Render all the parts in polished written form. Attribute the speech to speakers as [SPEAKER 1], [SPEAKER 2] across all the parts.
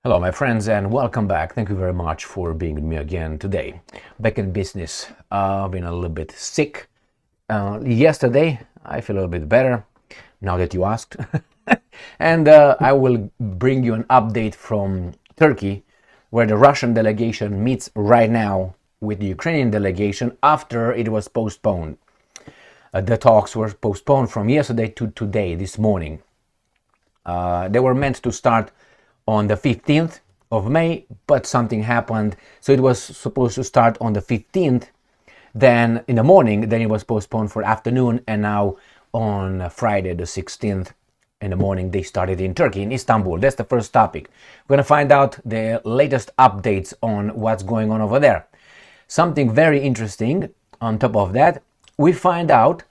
[SPEAKER 1] Hello, my friends, and welcome back. Thank you very much for being with me again today. Back in business. I've been a little bit sick. Yesterday, I feel a little bit better, now that you asked. And I will bring you an update from Turkey, where the Russian delegation meets right now with the Ukrainian delegation after it was postponed. The talks were postponed from yesterday to today, this morning. They were meant to start on the 15th of May, but something happened. So it was supposed to start on the 15th, then in the morning, then it was postponed for afternoon, and now on Friday the 16th in the morning, they started in Turkey, in Istanbul. That's the first topic. We're going to find out the latest updates on what's going on over there. Something very interesting on top of that, we find out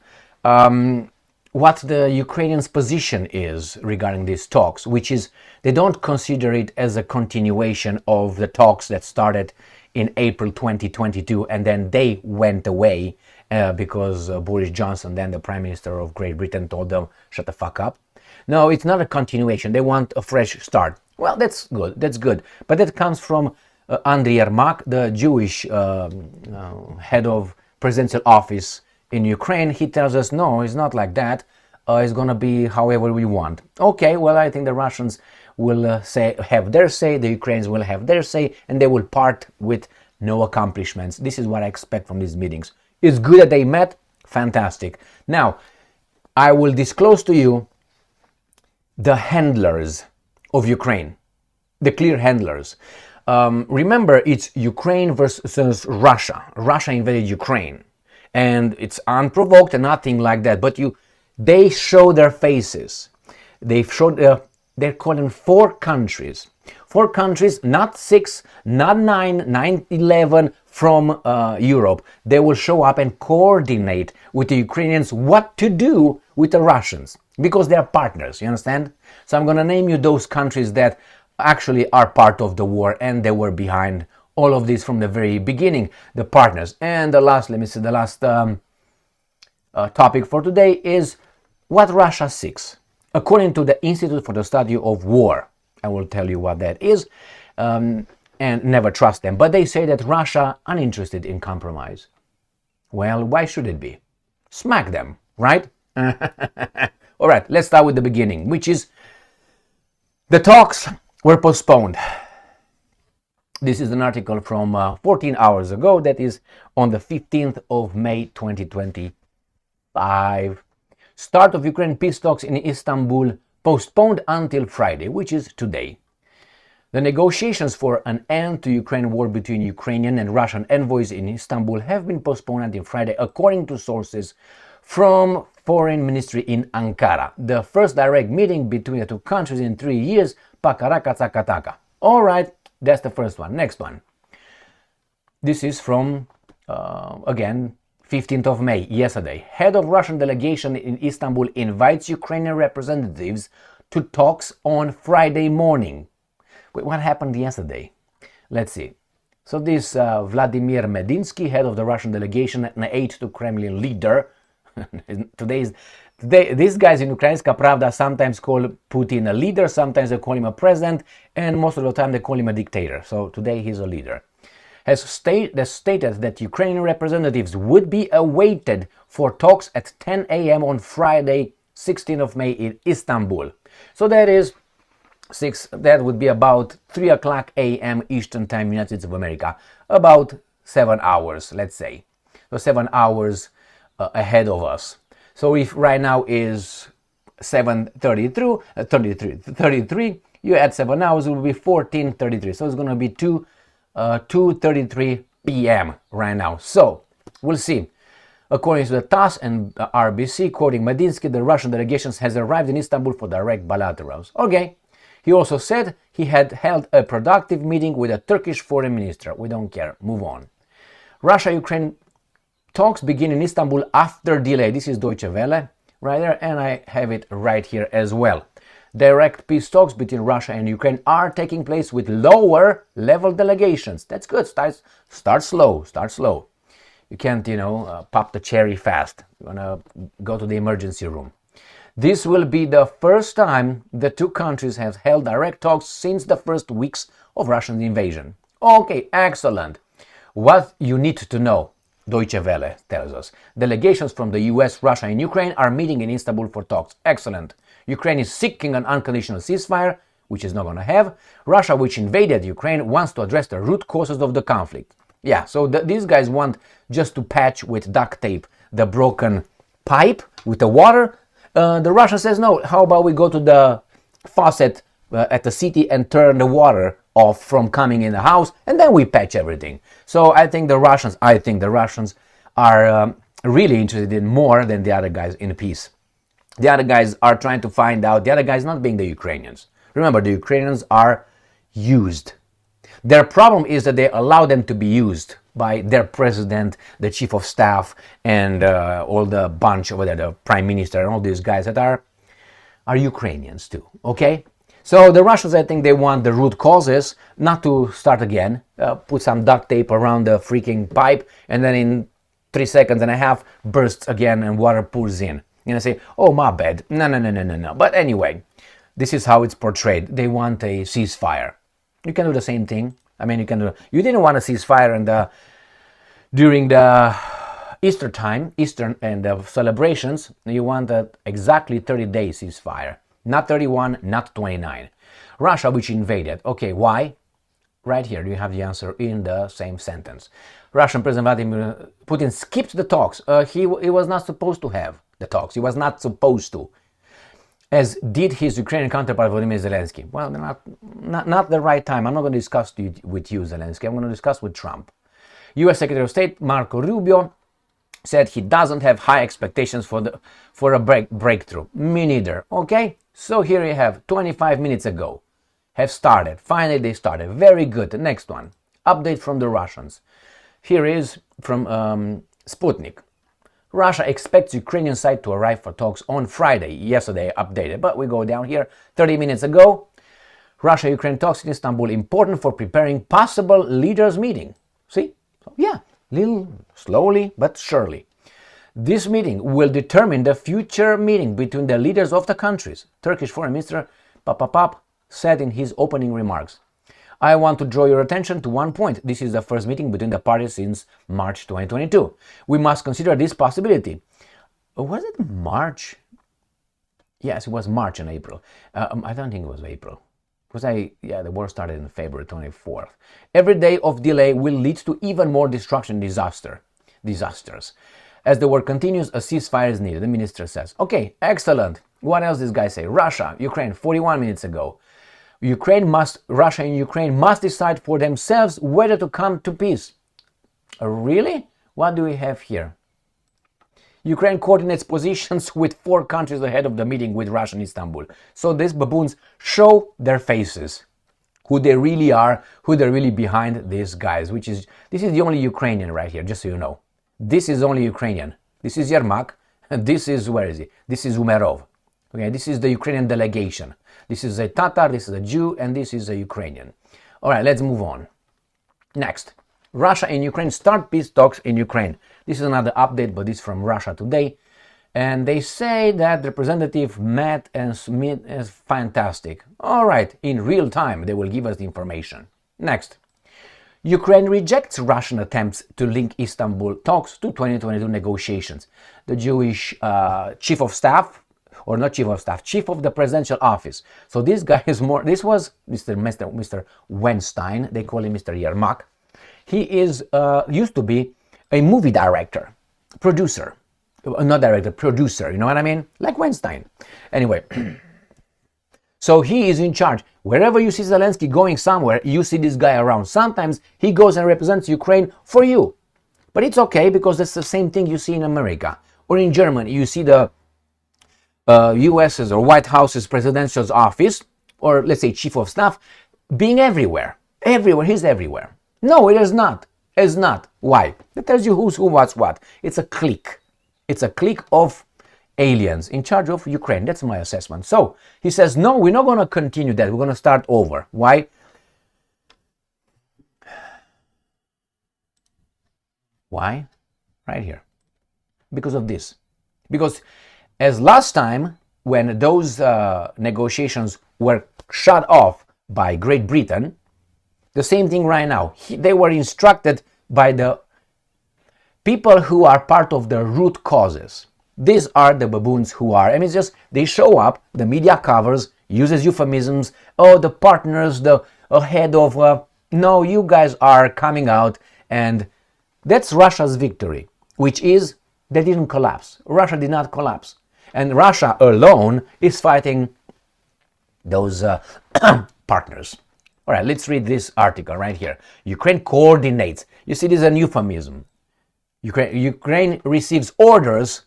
[SPEAKER 1] what the Ukrainians' position is regarding these talks, which is they don't consider it as a continuation of the talks that started in April 2022 and then they went away because Boris Johnson, then the Prime Minister of Great Britain, told them, shut the fuck up. No, it's not a continuation. They want a fresh start. Well, that's good. That's good. But that comes from Andriy Yermak, the Jewish head of presidential office in Ukraine. He tells us, no, it's not like that. It's going to be however we want. Okay, well, I think the Russians will have their say, the Ukrainians will have their say, and they will part with no accomplishments. This is what I expect from these meetings. It's good that they met. Fantastic. Now, I will disclose to you the handlers of Ukraine, the clear handlers. Remember, it's Ukraine versus Russia. Russia invaded Ukraine. And it's unprovoked and nothing like that. But they show their faces. They've showed, they're calling four countries. Four countries, not six, not nine, 11 from Europe. They will show up and coordinate with the Ukrainians what to do with the Russians. Because they are partners, you understand? So I'm going to name you those countries that actually are part of the war and they were behind all of this from the very beginning, the partners. And the last, topic for today is what Russia seeks. According to the Institute for the Study of War, I will tell you what that is, and never trust them. But they say that Russia uninterested in compromise. Well, why should it be? Smack them, right? All right, let's start with the beginning, which is the talks were postponed. This is an article from 14 hours ago, that is on the 15th of May 2025. Start of Ukraine peace talks in Istanbul postponed until Friday, which is today. The negotiations for an end to Ukraine war between Ukrainian and Russian envoys in Istanbul have been postponed until Friday, according to sources from Foreign Ministry in Ankara. The first direct meeting between the two countries in 3 years, pakaraka tsakataka. All right. That's the first one. Next one. This is from, again, 15th of May, yesterday. Head of Russian delegation in Istanbul invites Ukrainian representatives to talks on Friday morning. Wait, what happened yesterday? Let's see. So this Vladimir Medinsky, head of the Russian delegation and aide to Kremlin leader, these guys in Ukrainska Pravda sometimes call Putin a leader, sometimes they call him a president, and most of the time they call him a dictator. So today he's a leader. Has stated that Ukrainian representatives would be awaited for talks at 10 a.m. on Friday, 16th of May in Istanbul. So that would be about 3 o'clock a.m. Eastern Time, United States of America. About 7 hours, let's say. So 7 hours ahead of us. So if right now is 7:33, you add 7 hours, it will be 14:33. So it's going to be 2:33 p.m. right now. So we'll see. According to the TASS and RBC, quoting Medinsky, the Russian delegation has arrived in Istanbul for direct bilaterals. Okay. He also said he had held a productive meeting with a Turkish foreign minister. We don't care. Move on. Russia-Ukraine talks begin in Istanbul after delay. This is Deutsche Welle right there, and I have it right here as well. Direct peace talks between Russia and Ukraine are taking place with lower level delegations. That's good. Start slow. You can't, pop the cherry fast. You want to go to the emergency room. This will be the first time the two countries have held direct talks since the first weeks of Russian invasion. Okay, excellent. What you need to know, Deutsche Welle tells us. Delegations from the US, Russia and Ukraine are meeting in Istanbul for talks. Excellent. Ukraine is seeking an unconditional ceasefire, which is not going to have. Russia, which invaded Ukraine, wants to address the root causes of the conflict. Yeah, so these guys want just to patch with duct tape the broken pipe with the water. The Russia says, no, how about we go to the faucet at the city and turn the water off from coming in the house, and then we patch everything. So I think the Russians are really interested in more than the other guys in peace. The other guys are trying to find out, the other guys not being the Ukrainians. Remember, the Ukrainians are used. Their problem is that they allow them to be used by their president, the chief of staff, and all the bunch over there, the prime minister, and all these guys that are Ukrainians too, okay? So the Russians, I think they want the root causes, not to start again, put some duct tape around the freaking pipe, and then in 3 seconds and a half, bursts again and water pours in. You know, say, oh, my bad. No. But anyway, this is how it's portrayed. They want a ceasefire. You can do the same thing. I mean, you didn't want a ceasefire during the Easter time, Easter and the celebrations. You want exactly 30-day ceasefire. Not 31, not 29. Russia, which invaded. Okay, why? Right here, you have the answer in the same sentence. Russian President Vladimir Putin skipped the talks. He was not supposed to have the talks. He was not supposed to. As did his Ukrainian counterpart Volodymyr Zelensky. Well, not the right time. I'm not going to discuss with you, Zelensky. I'm going to discuss with Trump. U.S. Secretary of State Marco Rubio said he doesn't have high expectations for a breakthrough. Me neither. Okay? So here you have 25 minutes ago. Have started. Finally, they started. Very good. The next one. Update from the Russians. Here is from Sputnik. Russia expects Ukrainian side to arrive for talks on Friday. Yesterday updated, but we go down here 30 minutes ago. Russia-Ukraine talks in Istanbul important for preparing possible leaders meeting. See? So, yeah, little slowly but surely. This meeting will determine the future meeting between the leaders of the countries, Turkish Foreign Minister Papapap said in his opening remarks. I want to draw your attention to one point. This is the first meeting between the parties since March 2022. We must consider this possibility. Was it March? Yes, it was March and April. I don't think it was April. Because the war started in February 24th. Every day of delay will lead to even more destruction and disasters. As the war continues, a ceasefire is needed, the minister says. Okay, excellent. What else this guy say? Russia, Ukraine, 41 minutes ago. Russia and Ukraine must decide for themselves whether to come to peace. Really? What do we have here? Ukraine coordinates positions with 4 countries ahead of the meeting with Russia in Istanbul. So these baboons show their faces, who they really are, who they're really behind these guys, this is the only Ukrainian right here, just so you know. This is only Ukrainian. This is Yermak, and this is, where is he? This is Umerov. Okay, this is the Ukrainian delegation. This is a Tatar, this is a Jew, and this is a Ukrainian. All right, let's move on. Next, Russia and Ukraine start peace talks in Ukraine. This is another update, but it's from Russia Today. And they say that Representative Matt and Smith is fantastic. All right, in real time, they will give us the information. Next, Ukraine rejects Russian attempts to link Istanbul talks to 2022 negotiations. The Jewish chief of staff, or not chief of staff, chief of the presidential office. So this guy is this was Mr. Weinstein, they call him Mr. Yermak. He is used to be a movie director, producer, not director, producer, you know what I mean? Like Weinstein. Anyway, so he is in charge. Wherever you see Zelensky going somewhere, you see this guy around. Sometimes he goes and represents Ukraine for you. But it's okay, because that's the same thing you see in America. Or in Germany, you see the US's or White House's presidential office, or let's say chief of staff, being everywhere. Everywhere, he's everywhere. No, it is not. It's not. Why? It tells you who's who, what's what. It's a clique. It's a clique of aliens in charge of Ukraine. That's my assessment. So he says, no, we're not going to continue that. We're going to start over. Why? Why? Right here. Because of this. Because as last time, when those negotiations were shut off by Great Britain, the same thing right now. They were instructed by the people who are part of the root causes. These are the baboons who are, I mean, it's just, they show up, the media covers, uses euphemisms, oh, the partners, the head of, no, you guys are coming out, and that's Russia's victory, which is, they didn't collapse. Russia did not collapse. And Russia alone is fighting those partners. All right, let's read this article right here. Ukraine coordinates. You see, this is a euphemism. Ukraine receives orders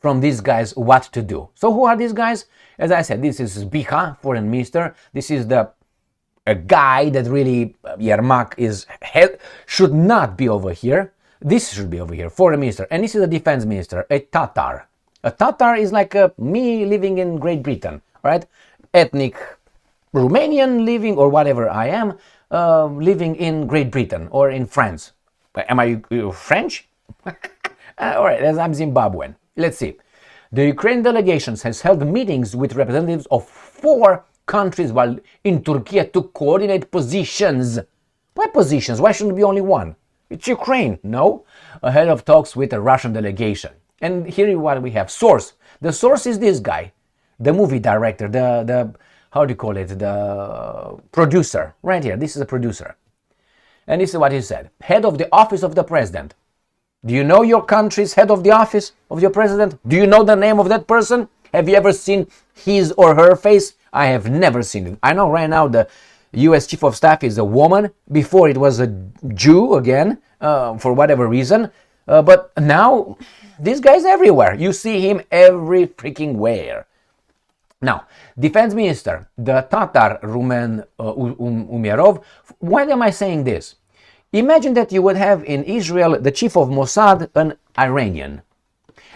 [SPEAKER 1] from these guys what to do. So who are these guys? As I said, this is Biha, foreign minister. This is a guy that really, Yermak should not be over here. This should be over here, foreign minister. And this is a defense minister, a Tatar. A Tatar is like me living in Great Britain, right? Ethnic Romanian living, or whatever I am, living in Great Britain or in France. Am I French? All right, I'm Zimbabwean. Let's see. The Ukraine delegation has held meetings with representatives of 4 countries while in Türkiye to coordinate positions. Why positions? Why shouldn't it be only one? It's Ukraine, no? Ahead of talks with a Russian delegation. And here is what we have. Source. The source is this guy, the movie director, the how do you call it? The producer. Right here. This is a producer. And this is what he said. Head of the office of the president. Do you know your country's head of the office of your president? Do you know the name of that person? Have you ever seen his or her face? I have never seen it. I know right now the US chief of staff is a woman. Before it was a Jew again, for whatever reason. But now this guy's everywhere. You see him every freaking where. Now, defense minister, the Tatar Rumen Umerov. Why am I saying this? Imagine that you would have in Israel the chief of Mossad, an Iranian.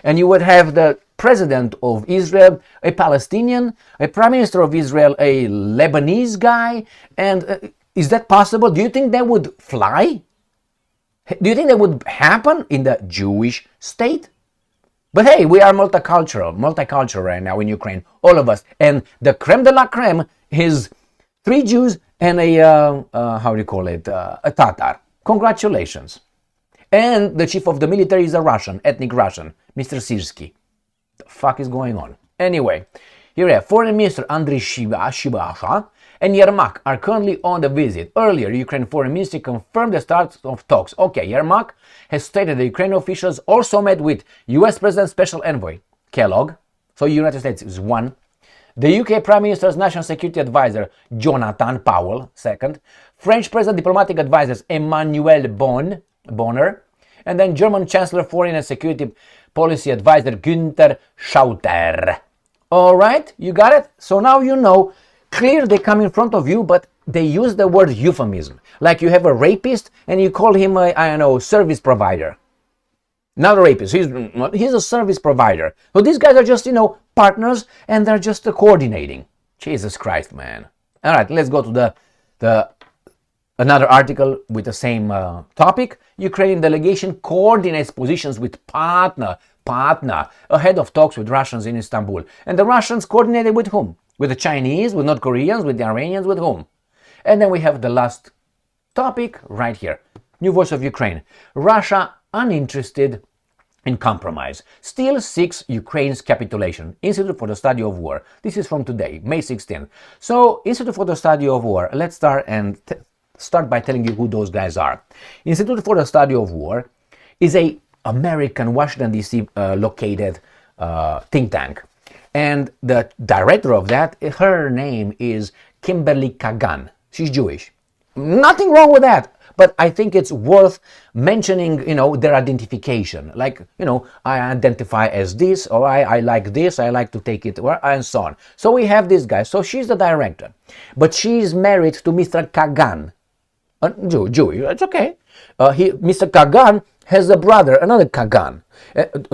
[SPEAKER 1] And you would have the president of Israel, a Palestinian, a prime minister of Israel, a Lebanese guy. And is that possible? Do you think that would fly? Do you think that would happen in the Jewish state? But hey, we are multicultural right now in Ukraine, all of us. And the creme de la creme is 3 Jews and a, how do you call it, a Tatar. Congratulations. And the chief of the military is a Russian, ethnic Russian, Mr. Sirski. The fuck is going on? Anyway, here we have Foreign Minister Andriy Shibasha and Yermak are currently on the visit. Earlier, Ukraine Foreign Ministry confirmed the start of talks. Okay, Yermak has stated the Ukrainian officials also met with US President Special Envoy Kellogg, so United States is one, the UK Prime Minister's National Security Advisor Jonathan Powell, second, French President Diplomatic Advisors Emmanuel Bonner, and then German Chancellor Foreign and Security Policy Advisor Günther Schauter. All right, you got it? So now you know, clear they come in front of you, but they use the word euphemism. Like you have a rapist and you call him a, I don't know, service provider. Not a rapist, he's a service provider. So these guys are just, partners, and they're just coordinating. Jesus Christ, man. All right, let's go to the another article with the same topic. Ukrainian delegation coordinates positions with partner ahead of talks with Russians in Istanbul. And the Russians coordinated with whom? With the Chinese, with North Koreans, with the Iranians, with whom? And then we have the last topic right here. New Voice of Ukraine. Russia uninterested in compromise. Still seeks Ukraine's capitulation. Institute for the Study of War. This is from today, May 16th. So, Institute for the Study of War. Let's start by telling you who those guys are. Institute for the Study of War is a American, Washington, D.C. Located think tank. And the director of that, her name is Kimberly Kagan. She's Jewish. Nothing wrong with that. But I think it's worth mentioning, their identification. Like, I identify as this, or I like this, I like to take it, and so on. So we have this guy. So she's the director. But she's married to Mr. Kagan. Jewish, it's okay. Mr. Kagan has a brother, another Kagan,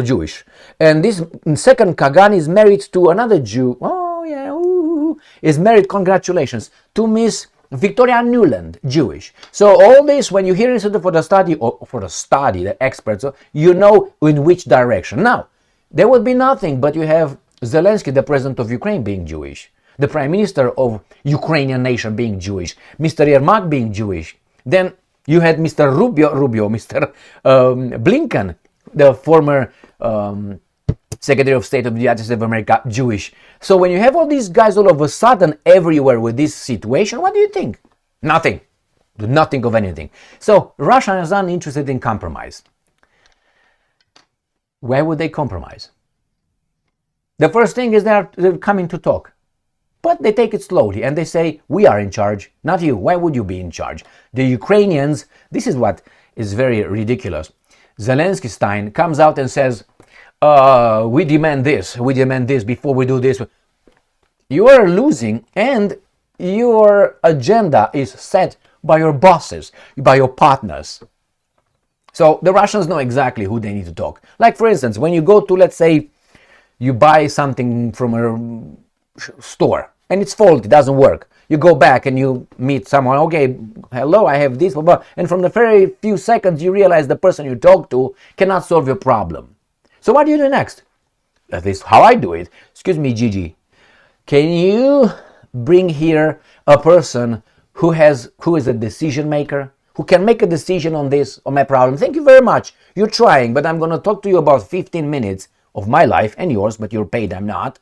[SPEAKER 1] Jewish. And this second Kagan is married to another Jew. Oh, yeah, is married, congratulations, to Miss Victoria Nuland, Jewish. So all this, when you hear Institute for the Study, or for the study, the experts, you know in which direction. Now, there would be nothing, but you have Zelensky, the president of Ukraine, being Jewish, the prime minister of Ukrainian nation being Jewish, Mr. Yermak being Jewish. Then you had Mr. Mr. Blinken, the former Secretary of State of the United States of America, Jewish. So when you have all these guys all of a sudden everywhere with this situation, what do you think? Nothing. Do not think of anything. So Russia is uninterested in compromise. Why would they compromise? The first thing is they're coming to talk. But they take it slowly and they say, we are in charge, not you. Why would you be in charge? The Ukrainians, this is what is very ridiculous. Zelensky Stein comes out and says, we demand this before we do this. You are losing, and your agenda is set by your bosses, by your partners. So the Russians know exactly who they need to talk. Like, for instance, when you go to, let's say, you buy something from a store and it's faulty, it doesn't work. You go back and you meet someone, okay, hello, I have this, blah, blah, and from the very few seconds you realize the person you talk to cannot solve your problem. So what do you do next? At least how I do it. Excuse me, Gigi, can you bring here a person who is a decision maker, who can make a decision on this, on my problem? Thank you very much. You're trying, but I'm going to talk to you about 15 minutes of my life and yours, but you're paid, I'm not.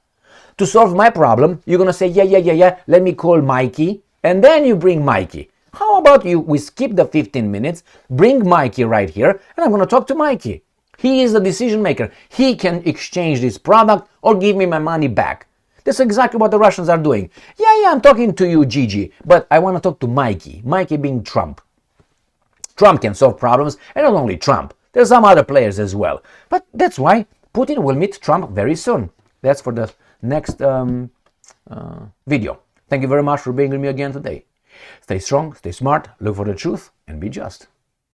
[SPEAKER 1] To solve my problem, you're going to say, yeah, let me call Mikey, and then you bring Mikey. How about we skip the 15 minutes, bring Mikey right here, and I'm going to talk to Mikey. He is the decision maker. He can exchange this product or give me my money back. That's exactly what the Russians are doing. Yeah, I'm talking to you, Gigi, but I want to talk to Mikey. Mikey being Trump. Trump can solve problems, and not only Trump. There's some other players as well. But that's why Putin will meet Trump very soon. That's for the next video. Thank you very much for being with me again today. Stay strong, stay smart, look for the truth, and be just.